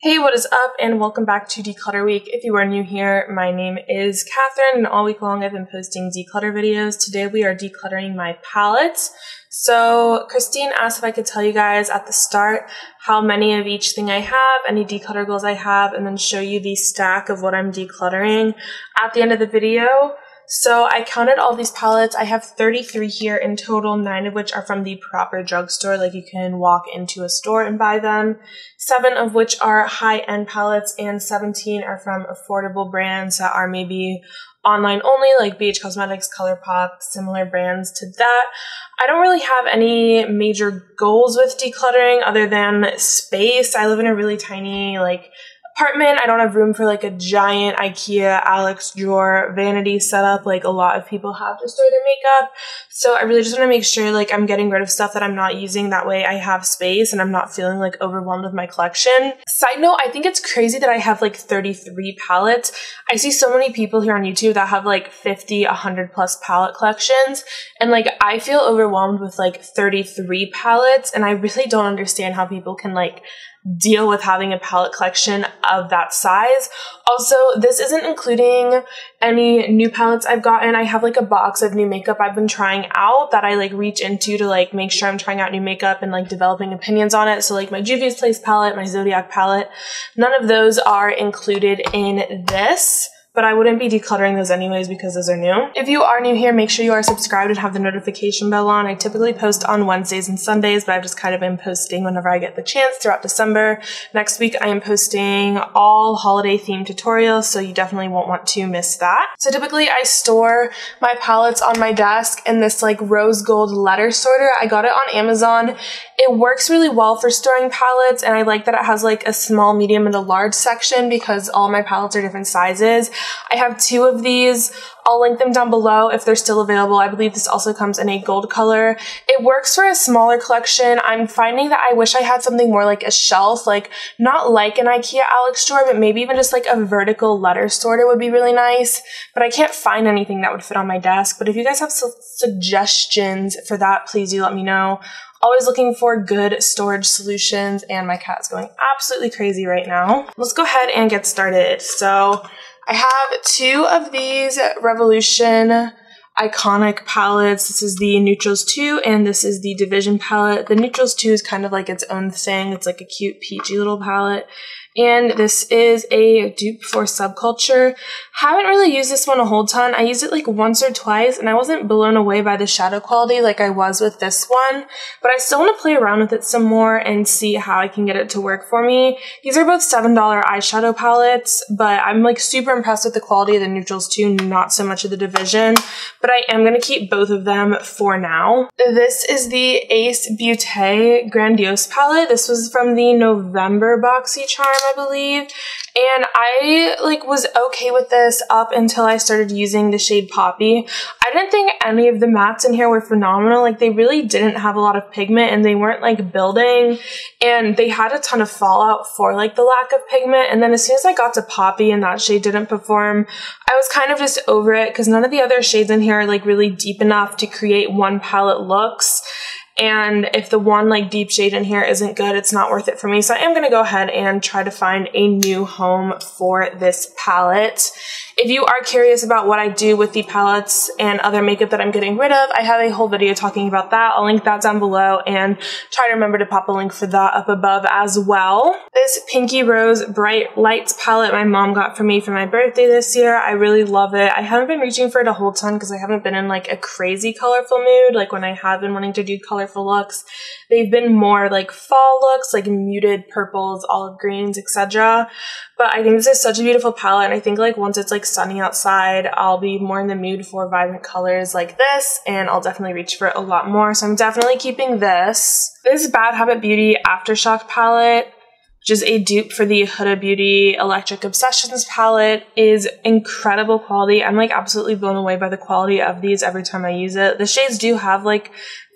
Hey, what is up, and welcome back to Declutter Week. If you are new here, my name is Catherine, and all week long I've been posting declutter videos. Today we are decluttering my palettes. So Christine asked if I could tell you guys at the start how many of each thing I have, any declutter goals I have, and then show you the stack of what I'm decluttering at the end of the video. So I counted all these palettes. I have 33 here in total, 9 of which are from the proper drugstore, like you can walk into a store and buy them. 7 of which are high-end palettes, and 17 are from affordable brands that are maybe online only, like BH Cosmetics, Colourpop, similar brands to that. I don't really have any major goals with decluttering other than space. I live in a really tiny, apartment. I don't have room for a giant IKEA Alex drawer vanity setup like a lot of people have to store their makeup. So I really just want to make sure I'm getting rid of stuff that I'm not using. That way I have space and I'm not feeling overwhelmed with my collection. Side note, I think it's crazy that I have 33 palettes. I see so many people here on YouTube that have 50, 100 plus palette collections, and I feel overwhelmed with 33 palettes, and I really don't understand how people can deal with having a palette collection of that size. Also, this isn't including any new palettes I've gotten. I have a box of new makeup I've been trying out that I reach into to make sure I'm trying out new makeup and developing opinions on it. So my Juvia's Place palette, my Zodiac palette, none of those are included in this. But I wouldn't be decluttering those anyways because those are new. If you are new here, make sure you are subscribed and have the notification bell on. I typically post on Wednesdays and Sundays, but I've just kind of been posting whenever I get the chance throughout December. Next week, I am posting all holiday themed tutorials, so you definitely won't want to miss that. So typically, I store my palettes on my desk in this rose gold letter sorter. I got it on Amazon. It works really well for storing palettes, and I like that it has a small, medium, and a large section because all my palettes are different sizes. I have 2 of these. I'll link them down below if they're still available. I believe this also comes in a gold color. It works for a smaller collection. I'm finding that I wish I had something more like a shelf, not like an IKEA Alex drawer, but maybe even just a vertical letter sorter would be really nice. But I can't find anything that would fit on my desk. But if you guys have suggestions for that, please do let me know. Always looking for good storage solutions, and my cat's going absolutely crazy right now. Let's go ahead and get started. So I have 2 of these Revolution iconic palettes. This is the Neutrals 2 and this is the Division palette. The Neutrals 2 is kind of its own thing. It's a cute peachy little palette. And this is a dupe for Subculture. Haven't really used this one a whole ton. I used it once or twice, and I wasn't blown away by the shadow quality like I was with this one, but I still want to play around with it some more and see how I can get it to work for me. These are both $7 eyeshadow palettes, but I'm super impressed with the quality of the Neutrals too, not so much of the Division, but I am going to keep both of them for now. This is the Ace Beauté Grandiose palette. This was from the November BoxyCharm, I believe, and I was okay with this up until I started using the shade Poppy. I didn't think any of the mattes in here were phenomenal. They really didn't have a lot of pigment, and they weren't building, and they had a ton of fallout for the lack of pigment. And then as soon as I got to Poppy and that shade didn't perform, I was kind of just over it because none of the other shades in here are really deep enough to create one palette looks. And if the one deep shade in here isn't good, it's not worth it for me. So I am going to go ahead and try to find a new home for this palette. If you are curious about what I do with the palettes and other makeup that I'm getting rid of, I have a whole video talking about that. I'll link that down below and try to remember to pop a link for that up above as well. This Pinky Rose Bright Lights palette my mom got for me for my birthday this year. I really love it. I haven't been reaching for it a whole ton because I haven't been in a crazy colorful mood. When I have been wanting to do colorful looks, they've been more fall looks, muted purples, olive greens, etc. But I think this is such a beautiful palette, and I think once it's sunny outside, I'll be more in the mood for vibrant colors like this, and I'll definitely reach for it a lot more. So I'm definitely keeping this. This Bad Habit Beauty Aftershock palette, which is a dupe for the Huda Beauty Electric Obsessions palette, is incredible quality. I'm absolutely blown away by the quality of these every time I use it. The shades do have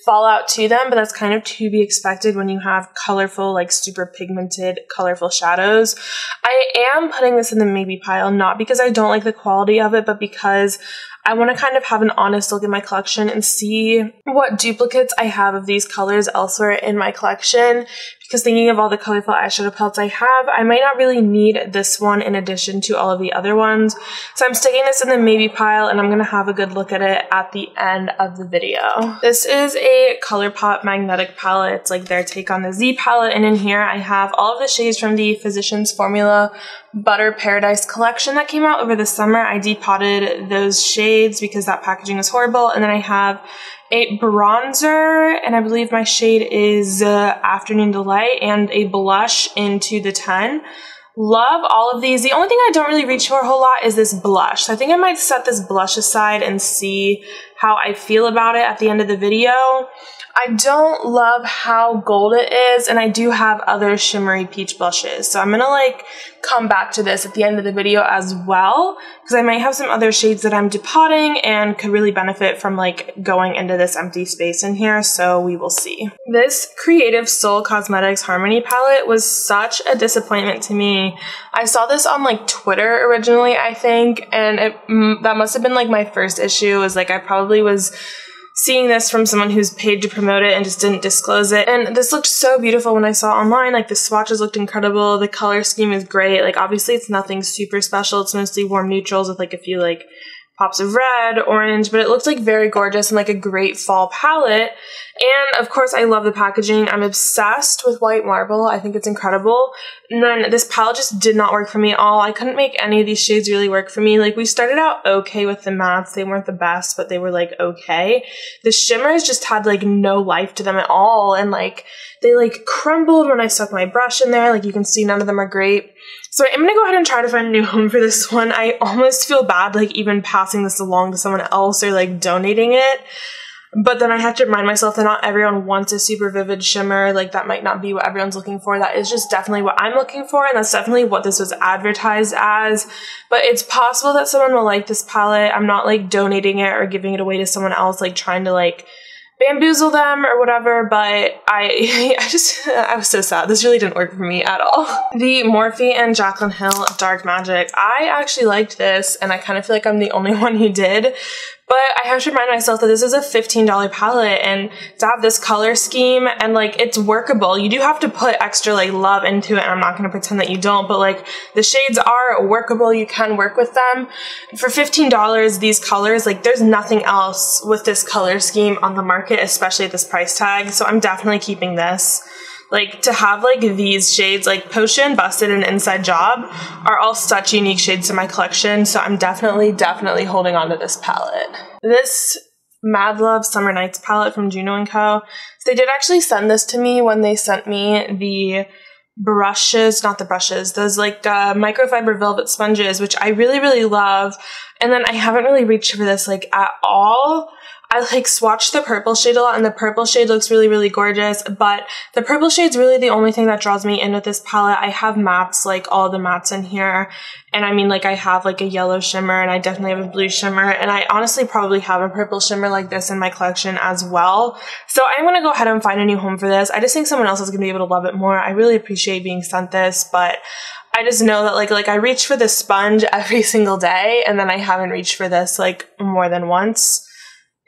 fallout to them, but that's kind of to be expected when you have colorful, like super pigmented, colorful shadows. I am putting this in the maybe pile, not because I don't like the quality of it, but because I want to kind of have an honest look at my collection and see what duplicates I have of these colors elsewhere in my collection. Because thinking of all the colorful eyeshadow palettes I have, I might not really need this one in addition to all of the other ones. So I'm sticking this in the maybe pile, and I'm going to have a good look at it at the end of the video. This is a Colourpop magnetic palette. It's like their take on the Z palette, and in here I have all of the shades from the Physicians Formula Butter Paradise collection that came out over the summer. I depotted those shades because that packaging was horrible, and then I have a bronzer, and I believe my shade is Afternoon Delight, and a blush into the 10. Love all of these. The only thing I don't really reach for a whole lot is this blush. So I think I might set this blush aside and see how I feel about it at the end of the video. I don't love how gold it is, and I do have other shimmery peach blushes. So I'm gonna like come back to this at the end of the video as well, because I might have some other shades that I'm depotting and could really benefit from like going into this empty space in here, so we will see. This Creative Soul Cosmetics Harmony palette was such a disappointment to me. I saw this on like Twitter originally, I think, and that must have been like my first issue. Was like I probably was seeing this from someone who's paid to promote it and just didn't disclose it. And this looked so beautiful when I saw it online. Like the swatches looked incredible. The color scheme is great. Like obviously it's nothing super special. It's mostly warm neutrals with like a few like pops of red, orange, but it looks like very gorgeous and like a great fall palette. And of course I love the packaging. I'm obsessed with white marble. I think it's incredible. And then this palette just did not work for me at all. I couldn't make any of these shades really work for me. Like we started out okay with the mattes. They weren't the best, but they were like okay. The shimmers just had like no life to them at all. And like they like crumbled when I stuck my brush in there. Like you can see none of them are great. So I'm gonna go ahead and try to find a new home for this one. I almost feel bad like even passing this along to someone else or like donating it. But then I have to remind myself that not everyone wants a super vivid shimmer. Like that might not be what everyone's looking for. That is just definitely what I'm looking for, and that's definitely what this was advertised as. But it's possible that someone will like this palette. I'm not like donating it or giving it away to someone else, like trying to like bamboozle them or whatever, but I was so sad. This really didn't work for me at all. The Morphe and Jaclyn Hill Dark Magic. I actually liked this, and I kind of feel like I'm the only one who did. But I have to remind myself that this is a $15 palette, and to have this color scheme and like it's workable. You do have to put extra like love into it, and I'm not going to pretend that you don't, but like the shades are workable. You can work with them. For $15, these colors, like there's nothing else with this color scheme on the market, especially at this price tag. So I'm definitely keeping this. Like to have like these shades, like Potion, Busted, and Inside Job are all such unique shades to my collection. So I'm definitely holding on to this palette. This Mad Love Summer Nights palette from Juno & Co. So they did actually send this to me when they sent me the brushes, not the brushes, those like microfiber velvet sponges, which I really love. And then I haven't really reached for this like at all. I like swatched the purple shade a lot, and the purple shade looks really gorgeous, but the purple shade's really the only thing that draws me in with this palette. I have mattes, like all the mattes in here, and I mean like I have like a yellow shimmer, and I definitely have a blue shimmer, and I honestly probably have a purple shimmer like this in my collection as well. So I'm gonna go ahead and find a new home for this. I just think someone else is gonna be able to love it more. I really appreciate being sent this, but I just know that like I reach for this sponge every single day, and then I haven't reached for this like more than once,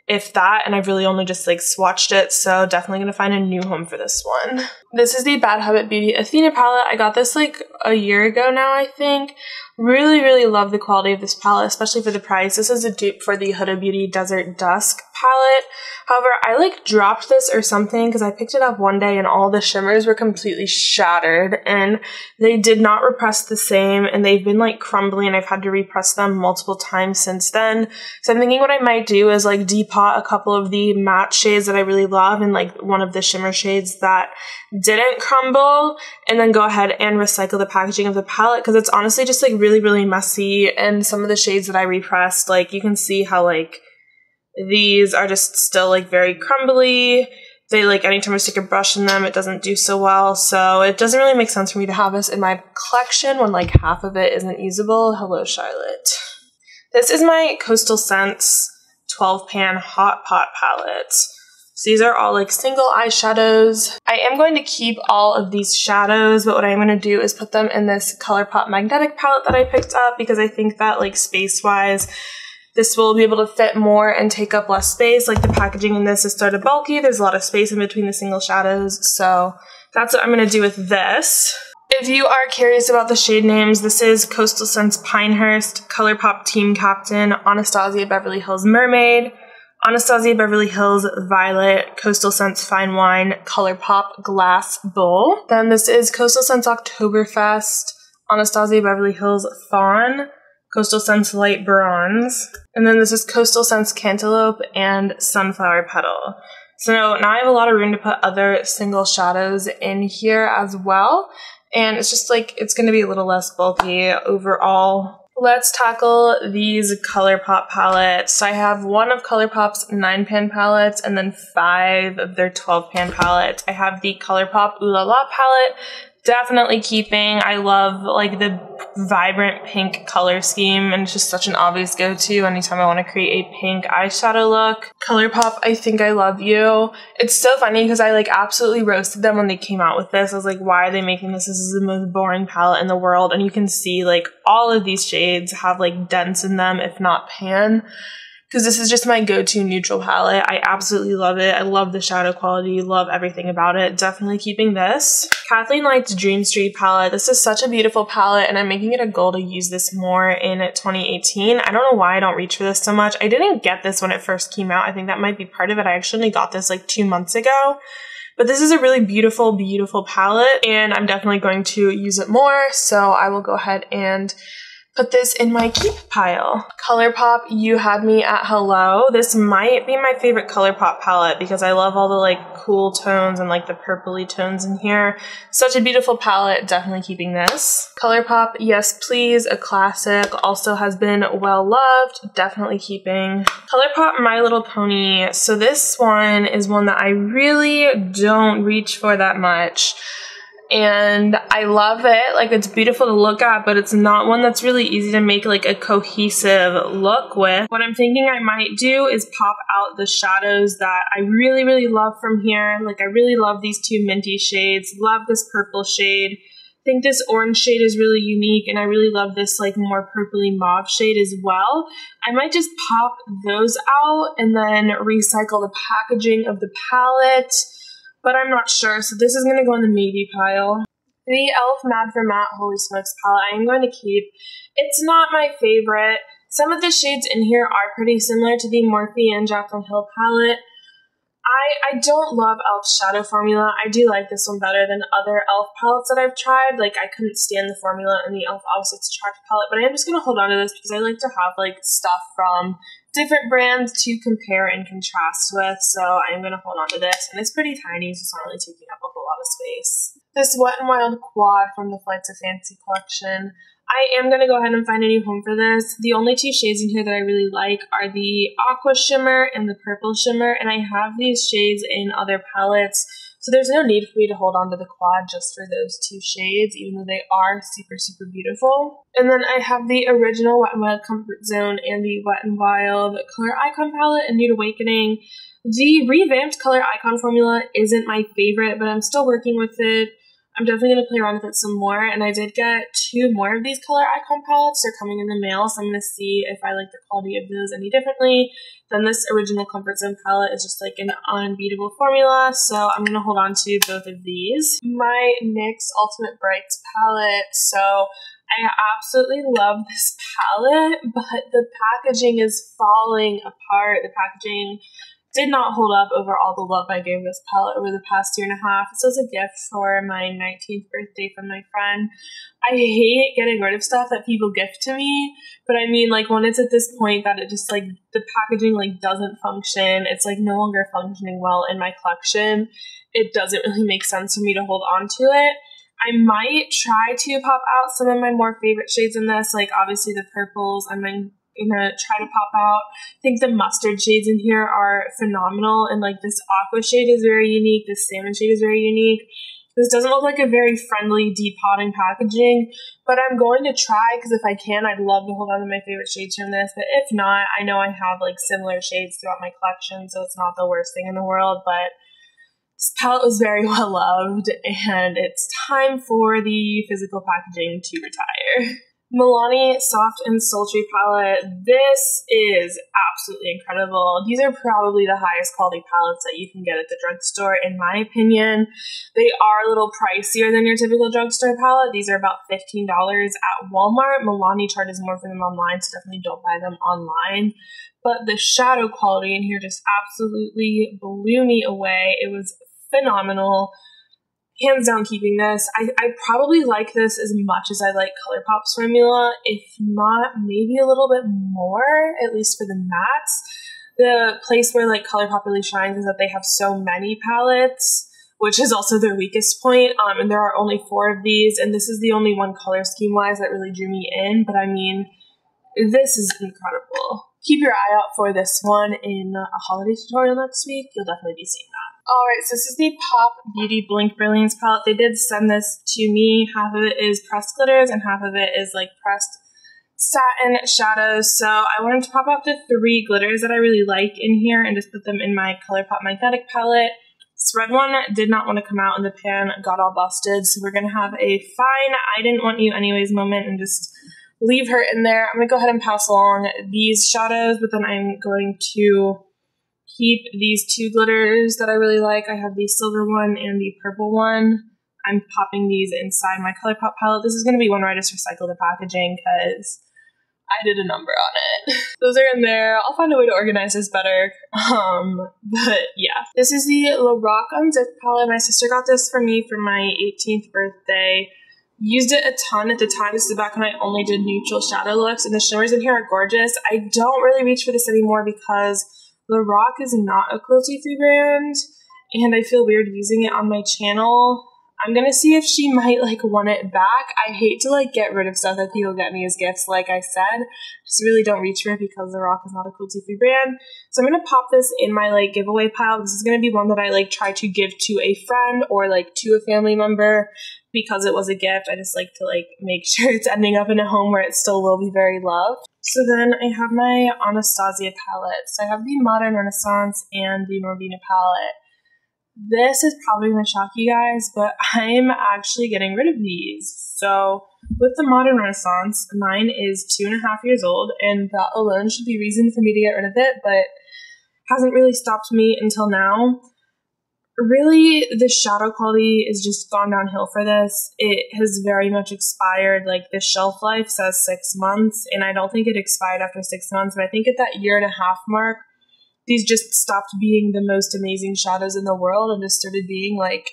if that, and I've really only just like swatched it, so definitely gonna find a new home for this one. This is the Bad Habit Beauty Athena palette. I got this like a year ago now, I think. Really love the quality of this palette, especially for the price. This is a dupe for the Huda Beauty Desert Dusk palette. However, I like dropped this or something because I picked it up one day and all the shimmers were completely shattered, and they did not repress the same, and they've been like crumbly, and I've had to repress them multiple times since then. So I'm thinking what I might do is like depot a couple of the matte shades that I really love and like one of the shimmer shades that didn't crumble, and then go ahead and recycle the packaging of the palette, because it's honestly just like really messy. And some of the shades that I repressed, like you can see how like these are just still like very crumbly. They like anytime I stick a brush in them, it doesn't do so well. So it doesn't really make sense for me to have this in my collection when like half of it isn't usable. Hello, Charlotte. This is my Coastal Scents 12 pan Hot Pot palette. So these are all like single eyeshadows. I am going to keep all of these shadows, but what I'm going to do is put them in this Colourpop magnetic palette that I picked up because I think that like space-wise, this will be able to fit more and take up less space. Like the packaging in this is sort of bulky. There's a lot of space in between the single shadows. So that's what I'm going to do with this. If you are curious about the shade names, this is Coastal Scents Pinehurst, Colourpop Team Captain, Anastasia Beverly Hills Mermaid, Anastasia Beverly Hills Violet, Coastal Scents Fine Wine, Colourpop Glass Bowl. Then this is Coastal Scents Oktoberfest, Anastasia Beverly Hills Fawn, Coastal Scents Light Bronze. And then this is Coastal Scents Cantaloupe and Sunflower Petal. So now I have a lot of room to put other single shadows in here as well. And it's just like, it's going to be a little less bulky overall. Let's tackle these Colourpop palettes. So I have one of Colourpop's 9-pan palettes and then 5 of their 12-pan palettes. I have the Colourpop Ooh La La palette. Definitely keeping. I love like the vibrant pink color scheme, and it's just such an obvious go-to anytime I want to create a pink eyeshadow look. Colourpop, I Think I Love You. It's so funny because I like absolutely roasted them when they came out with this. I was like, why are they making this? This is the most boring palette in the world. And you can see like all of these shades have like dents in them, if not pan. Because this is just my go-to neutral palette. I absolutely love it. I love the shadow quality, love everything about it. Definitely keeping this. Kathleen Light's Dream Street palette. This is such a beautiful palette, and I'm making it a goal to use this more in 2018. I don't know why I don't reach for this so much. I didn't get this when it first came out. I think that might be part of it. I actually got this like 2 months ago. But this is a really beautiful, beautiful palette, and I'm definitely going to use it more. So I will go ahead and put this in my keep pile. Colourpop You Had Me at Hello. This might be my favorite Colourpop palette because I love all the like cool tones and like the purpley tones in here. Such a beautiful palette, definitely keeping this. Colourpop Yes Please, a classic, also has been well loved, definitely keeping. Colourpop My Little Pony. So this one is one that I really don't reach for that much. And I love it. Like, it's beautiful to look at, but it's not one that's really easy to make like a cohesive look with. What I'm thinking I might do is pop out the shadows that I really, really love from here. Like, I really love these 2 minty shades. Love this purple shade. I think this orange shade is really unique, and I really love this like more purpley mauve shade as well. I might just pop those out and then recycle the packaging of the palette, but I'm not sure, so this is going to go in the maybe pile. The e.l.f. Mad for Matte Holy Smokes palette I am going to keep. It's not my favorite. Some of the shades in here are pretty similar to the Morphe and Jaclyn Hill palette. I don't love e.l.f.'s shadow formula. I do like this one better than other e.l.f. palettes that I've tried. Like, I couldn't stand the formula in the e.l.f. Opposites Attract palette, but I am just going to hold on to this because I like to have like stuff from different brands to compare and contrast with, so I'm going to hold on to this. And it's pretty tiny, so it's not really taking up a whole lot of space. This Wet n Wild quad from the Flights of Fancy collection. I am going to go ahead and find a new home for this. The only 2 shades in here that I really like are the Aqua Shimmer and the Purple Shimmer, and I have these shades in other palettes, so there's no need for me to hold on to the quad just for those 2 shades, even though they are super, super beautiful. And then I have the original Wet n Wild Comfort Zone and the Wet n Wild Color Icon palette and Nude Awakening. The revamped Color Icon formula isn't my favorite, but I'm still working with it. I'm definitely going to play around with it some more, and I did get 2 more of these Color Icon palettes. They're coming in the mail, so I'm going to see if I like the quality of those any differently. Then this original Comfort Zone palette is just like an unbeatable formula, so I'm going to hold on to both of these. My NYX Ultimate Brights palette. So I absolutely love this palette, but the packaging is falling apart. The packaging did not hold up over all the love I gave this palette over the past 1.5 years. This was a gift for my 19th birthday from my friend. I hate getting rid of stuff that people gift to me, but I mean, like, when it's at this point that it just, like, the packaging, like, doesn't function, it's, like, no longer functioning well in my collection, it doesn't really make sense for me to hold on to it. I might try to pop out some of my more favorite shades in this, like, obviously the purples. I'm gonna try to pop out. I think the mustard shades in here are phenomenal, and like this aqua shade is very unique, this salmon shade is very unique. This doesn't look like a very friendly depotting packaging, but I'm going to try because if I can, I'd love to hold on to my favorite shades from this. But if not, I know I have like similar shades throughout my collection, so it's not the worst thing in the world. But this palette was very well loved, and it's time for the physical packaging to retire. Milani Soft and Sultry palette. This is absolutely incredible. These are probably the highest quality palettes that you can get at the drugstore, in my opinion. They are a little pricier than your typical drugstore palette. These are about $15 at Walmart. Milani charges more for them online, so definitely don't buy them online. But the shadow quality in here just absolutely blew me away. It was phenomenal. Hands down keeping this. I probably like this as much as I like Colourpop's formula, if not maybe a little bit more, at least for the mattes. The place where like Colourpop really shines is that they have so many palettes, which is also their weakest point, and there are only 4 of these, and this is the only one color scheme-wise that really drew me in, but I mean, this is incredible. Keep your eye out for this one in a holiday tutorial next week. You'll definitely be seeing that. Alright, so this is the Pop Beauty Blink Brilliance palette. They did send this to me. Half of it is pressed glitters and half of it is like pressed satin shadows. So I wanted to pop out the 3 glitters that I really like in here and just put them in my Colourpop Magnetic palette. This red one did not want to come out in the pan, got all busted. So we're going to have a fine I didn't want you anyways moment and just leave her in there. I'm going to go ahead and pass along these shadows, but then I'm going to keep these 2 glitters that I really like. I have the silver one and the purple one. I'm popping these inside my Colourpop palette. This is going to be one where I just recycle the packaging because I did a number on it. Those are in there. I'll find a way to organize this better. But yeah. This is the Lorac Unzipped palette. My sister got this for me for my 18th birthday. Used it a ton at the time. This is back when I only did neutral shadow looks, and the shimmers in here are gorgeous. I don't really reach for this anymore because Lorac is not a cruelty-free brand, and I feel weird using it on my channel. I'm gonna see if she might like want it back. I hate to like get rid of stuff that people get me as gifts, like I said. Just really don't reach for it because Lorac is not a cruelty-free brand. So I'm gonna pop this in my like giveaway pile. This is gonna be one that I like try to give to a friend or like to a family member because it was a gift. I just like to like make sure it's ending up in a home where it still will be very loved. So then I have my Anastasia palette. So I have the Modern Renaissance and the Norvina palette. This is probably going to shock you guys, but I'm actually getting rid of these. So with the Modern Renaissance, mine is 2.5 years old, and that alone should be reason for me to get rid of it, but hasn't really stopped me until now. Really, the shadow quality is just gone downhill for this. It has very much expired. Like, the shelf life says 6 months, and I don't think it expired after 6 months, but I think at that 1.5 year mark, these just stopped being the most amazing shadows in the world and just started being, like,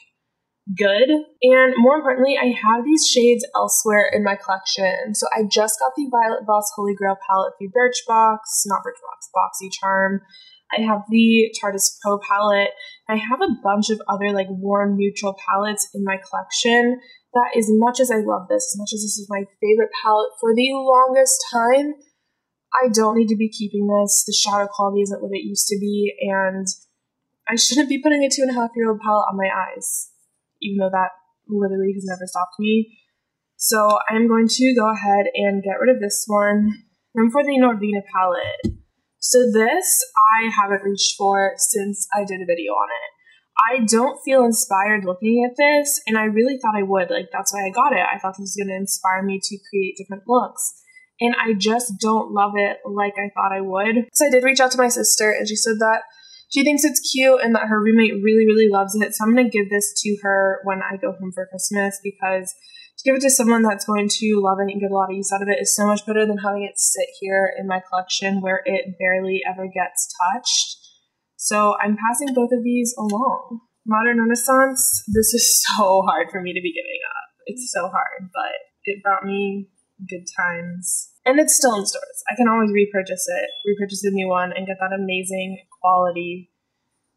good. And more importantly, I have these shades elsewhere in my collection. So I just got the Violet Voss Holy Grail palette through Boxy Charm. I have the Chartis Pro palette. I have a bunch of other like warm neutral palettes in my collection that as much as I love this, as much as this is my favorite palette for the longest time, I don't need to be keeping this. The shadow quality isn't what it used to be, and I shouldn't be putting a 2.5-year-old palette on my eyes, even though that literally has never stopped me. So I'm going to go ahead and get rid of this one. And for the Norvina palette, so this I haven't reached for since I did a video on it. I don't feel inspired looking at this, and I really thought I would. Like, that's why I got it. I thought this was going to inspire me to create different looks. And I just don't love it like I thought I would. So I did reach out to my sister, and she said that she thinks it's cute and that her roommate really, really loves it. So I'm going to give this to her when I go home for Christmas, because to give it to someone that's going to love it and get a lot of use out of it is so much better than having it sit here in my collection where it barely ever gets touched. So I'm passing both of these along. Modern Renaissance, this is so hard for me to be giving up. It's so hard, but it brought me good times. And it's still in stores. I can always repurchase a new one, and get that amazing quality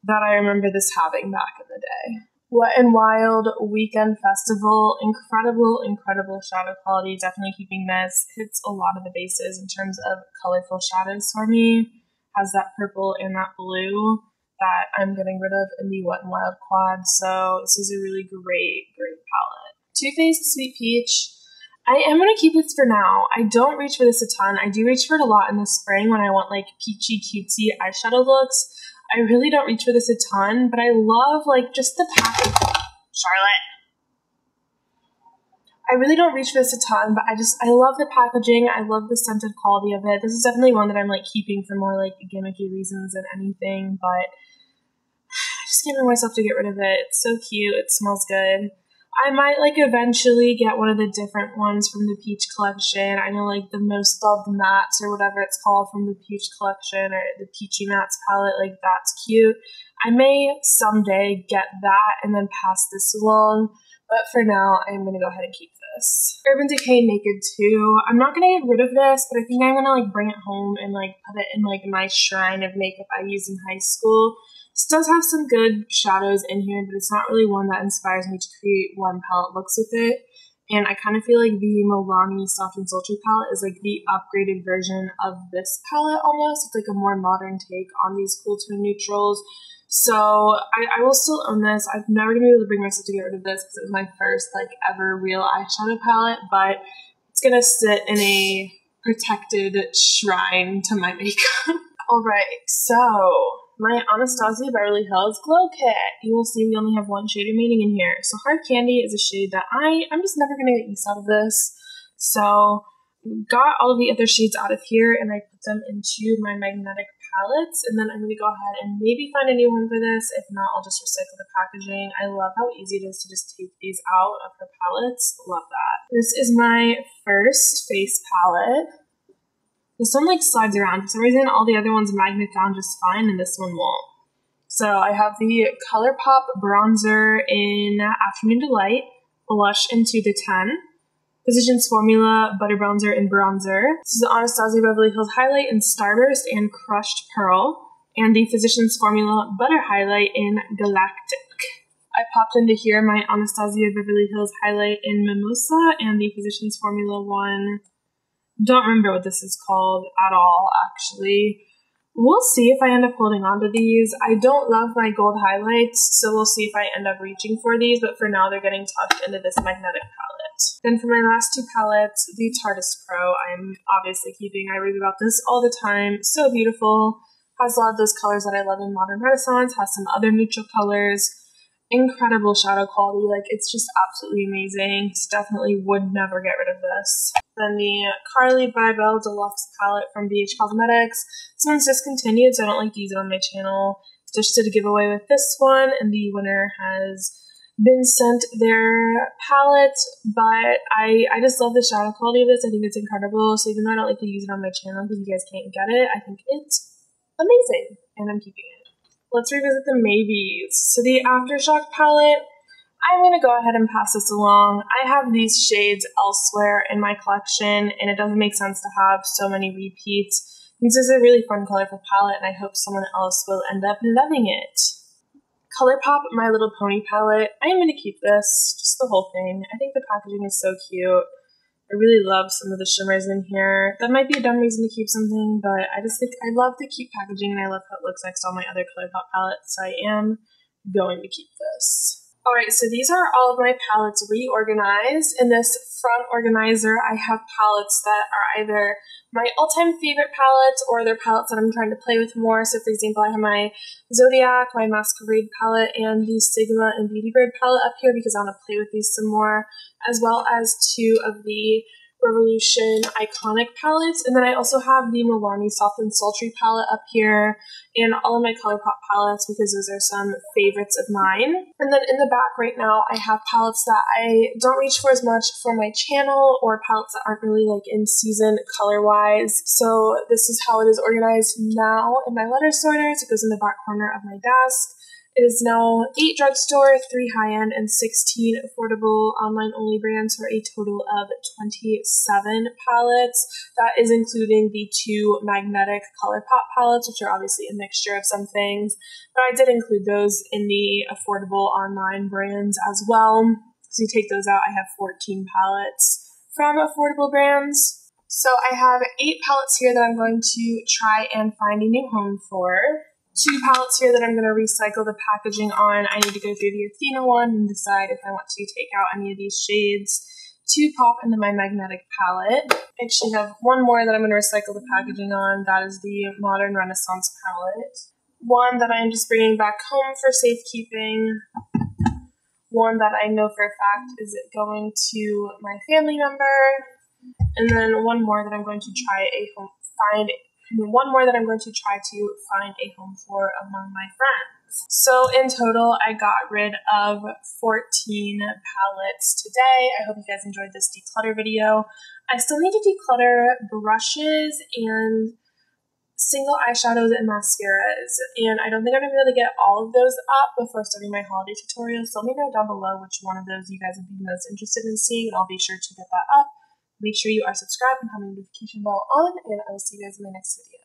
that I remember this having back in the day. Wet n Wild Weekend Festival. Incredible, incredible shadow quality. Definitely keeping this. Hits a lot of the bases in terms of colorful shadows for me. Has that purple and that blue. that I'm getting rid of in the Wet n Wild quad, so this is a really great palette. Too Faced Sweet Peach. I am going to keep this for now. I don't reach for this a ton. I do reach for it a lot in the spring when I want like peachy cutesy eyeshadow looks. I really don't reach for this a ton, but I love like just the package. Charlotte. I really don't reach for this a ton, but I love the packaging. I love the scented quality of it. This is definitely one that I'm like keeping for more like gimmicky reasons than anything, but I just can't bring myself to get rid of it. It's so cute. It smells good. I might like eventually get one of the different ones from the Peach collection. I know like the Most Loved Mattes or whatever it's called from the Peach collection, or the Peachy Mattes palette, like that's cute. I may someday get that and then pass this along, but for now I'm going to go ahead and keep this. Urban Decay Naked 2. I'm not going to get rid of this, but I think I'm going to like bring it home and like put it in like my shrine of makeup I used in high school. This does have some good shadows in here, but it's not really one that inspires me to create one palette looks with it. And I kind of feel like the Milani Soft and Sultry palette is like the upgraded version of this palette almost. It's like a more modern take on these cool tone neutrals. So I will still own this. I've never going to be able to bring myself to get rid of this because it was my first like ever real eyeshadow palette, but it's going to sit in a protected shrine to my makeup. Alright, so my Anastasia Beverly Hills Glow Kit. You will see we only have one shade remaining in here. So Hard Candy is a shade that I'm just never going to get use out of this. So got all of the other shades out of here and I put them into my magnetic palettes, and then I'm going to go ahead and maybe find a new one for this. If not, I'll just recycle the packaging. I love how easy it is to just take these out of her palettes. Love that. This is my first face palette. This one like slides around. For some reason, all the other ones magnet down just fine, and this one won't. So I have the Colourpop bronzer in Afternoon Delight, blush into the 10, Physicians Formula butter bronzer in bronzer. This is the Anastasia Beverly Hills highlight in Starburst and Crushed Pearl, and the Physicians Formula butter highlight in Galactic. I popped into here my Anastasia Beverly Hills highlight in Mimosa and the Physicians Formula one. Don't remember what this is called at all, actually. We'll see if I end up holding on to these. I don't love my gold highlights, so we'll see if I end up reaching for these, but for now they're getting tucked into this magnetic palette. Then for my last two palettes, the Tartist Pro, I'm obviously keeping. I read about this all the time. So beautiful. Has a lot of those colors that I love in Modern Renaissance, has some other neutral colors. Incredible shadow quality, like it's just absolutely amazing. So definitely would never get rid of this. Then the Carly by Belle Deluxe palette from BH Cosmetics. This one's discontinued, so I don't like to use it on my channel. Just did a giveaway with this one, and the winner has been sent their palette, but I just love the shadow quality of this. I think it's incredible, so even though I don't like to use it on my channel because you guys can't get it, I think it's amazing, and I'm keeping it. Let's revisit the Maybes. So the Aftershock palette, I'm going to go ahead and pass this along. I have these shades elsewhere in my collection, and it doesn't make sense to have so many repeats. This is a really fun, colorful palette, and I hope someone else will end up loving it. Colourpop My Little Pony palette. I am going to keep this, just the whole thing. I think the packaging is so cute. I really love some of the shimmers in here. That might be a dumb reason to keep something, but I just think I love the cute packaging and I love how it looks next to all my other Colourpop palettes, so I am going to keep this. Alright, so these are all of my palettes reorganized. In this front organizer, I have palettes that are either my all-time favorite palettes or they're palettes that I'm trying to play with more. So for example, I have my Zodiac, my Masquerade palette, and the Sigma and Beauty Bird palette up here because I want to play with these some more, as well as two of the Revolution Iconic palettes. And then I also have the Milani Soft and Sultry palette up here and all of my Colourpop palettes because those are some favorites of mine. And then in the back right now, I have palettes that I don't reach for as much for my channel or palettes that aren't really like in season color-wise. So this is how it is organized now in my letter sorters. It goes in the back corner of my desk. It is now 8 drugstore, 3 high-end, and 16 affordable online-only brands for a total of 27 palettes. That is including the 2 magnetic Colourpop palettes, which are obviously a mixture of some things. But I did include those in the affordable online brands as well. So you take those out, I have 14 palettes from affordable brands. So I have 8 palettes here that I'm going to try and find a new home for. 2 palettes here that I'm going to recycle the packaging on. I need to go through the Athena one and decide if I want to take out any of these shades to pop into my magnetic palette. I actually have one more that I'm going to recycle the packaging on. That is the Modern Renaissance palette. One that I'm just bringing back home for safekeeping. One that I know for a fact is going to my family member. And then one more that I'm going to try to find a home for among my friends. So in total, I got rid of 14 palettes today. I hope you guys enjoyed this declutter video. I still need to declutter brushes and single eyeshadows and mascaras, and I don't think I'm going to be able to get all of those up before starting my holiday tutorial, so let me know down below which one of those you guys would be most interested in seeing, and I'll be sure to get that up. Make sure you are subscribed and have a notification bell on, and I will see you guys in my next video.